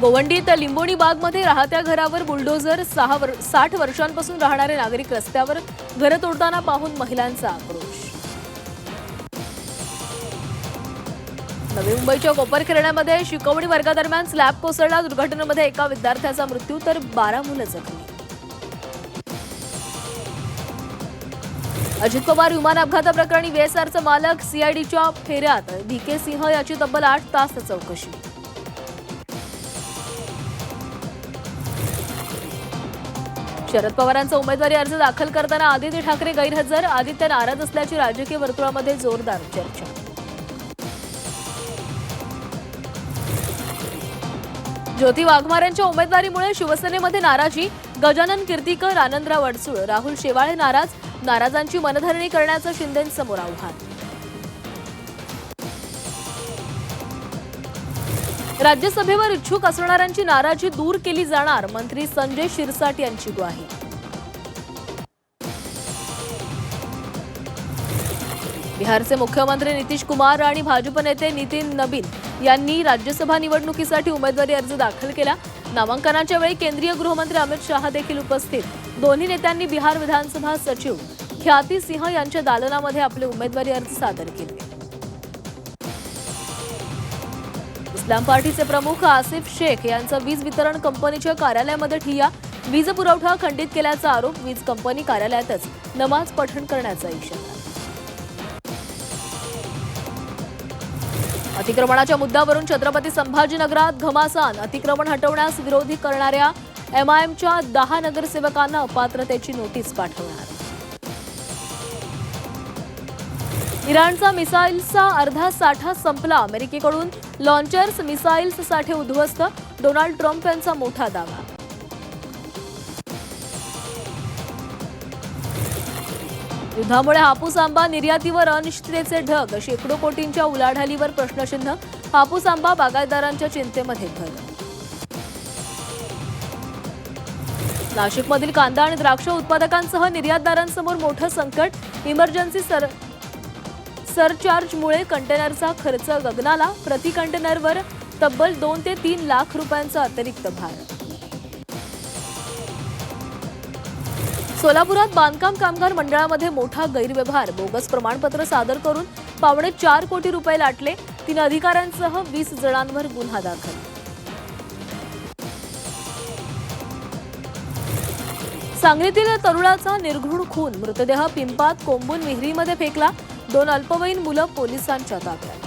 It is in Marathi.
गोवंडीत लिंबोणी बागमध्ये राहत्या घरावर बुलडोझर 60 वर्षांपासून राहणारे नागरिक रस्त्यावर घर तोडताना पाहून महिलांचा आक्रोश। नवी मुंबईच्या कोपरखिरण्यामध्ये शिकवणी वर्गादरम्यान स्लॅब कोसळला। दुर्घटनेमध्ये एका विद्यार्थ्याचा मृत्यू तर 12 मुलं जखमी। अजित पवार विमान अपघाताप्रकरणी VSRचा मालक CIDच्या फेऱ्यात DK सिंह याची तब्बल 8 तास चौकशी। शरद पवारांचा उमेदवारी अर्ज दाखल करताना आदित्य ठाकरे गैरहजर। आदित्य नाराज असल्याची राजकीय वर्तुळामध्ये जोरदार चर्चा। ज्योती वाघमारेंच्या उमेदवारीमुळे शिवसेनेमध्ये नाराजी। गजानन कीर्तीकर, आनंदराव अडसूळ, राहुल शेवाळे नाराज। नाराजांची मनधरणी करण्याचं शिंदेंसमोर आव्हान। राज्यसभेवर इच्छुक असणाऱ्यांची नाराजी दूर केली जाणार, मंत्री संजय शिरसाट यांची ग्वाही। बिहारचे मुख्यमंत्री नितीश कुमार आणि भाजप नेते नितीन नबीन यांनी राज्यसभा निवडणुकीसाठी उमेदवारी अर्ज दाखल केला। नामांकनाच्या वेळी केंद्रीय गृहमंत्री अमित शहा देखील उपस्थित। दोन्ही नेत्यांनी बिहार विधानसभा सचिव ख्याती सिंह यांच्या दालनामध्ये आपले उमेदवारी अर्ज सादर केले। इस्लाम पार्टीचे प्रमुख आसिफ शेख यांचा वीज वितरण कंपनीच्या कार्यालयामध्ये ठिय्या। वीज पुरवठा खंडित केल्याचा आरोप। वीज कंपनी कार्यालयातच नमाज पठण करण्याचा इशारा। अतिक्रमणाच्या मुद्द्यावरून छत्रपती संभाजीनगरात घमासान। अतिक्रमण हटवण्यास विरोधी करणाऱ्या MIMच्या 10 नगरसेवकांना अपात्रतेची नोटीस पाठवणार। इराणचा मिसाईल्सचा अर्धा साठा संपला। अमेरिकेकडून लॉन्चर्स, मिसाईल्स साठे उद्ध्वस्त। डोनाल्ड ट्रम्प यांचा मोठा दावा। युद्धामुळे हापूस आंबा निर्यातीवर अनिश्चिततेचे ढग। शेकडो कोटींच्या उलाढालीवर प्रश्नचिन्ह। हापूस आंबा बागायतदारांच्या चिंतेमध्ये भर। नाशिकमधील कांदा आणि द्राक्ष उत्पादकांसह निर्यातदारांसमोर मोठं संकट। इमर्जन्सी सरचार्जमुळे कंटेनरचा खर्च गगनाला। प्रति कंटेनरवर तब्बल 2 ते 3 लाख रुपयांचा अतिरिक्त भार। सोलापुरात बांधकाम कामगार मंडळामध्ये मोठा गैरव्यवहार। बोगस प्रमाणपत्र सादर करून 4.25 कोटी रुपये लाटले। 3 अधिकाऱ्यांसह 20 जणांवर गुन्हा दाखल। सांगलीतील तरुणाचा निर्घृण खून। मृतदेह पिंपात कोंबून विहिरीमध्ये फेकला। 2 अल्पवयीन मुलं पोलिसांच्या ताब्यात।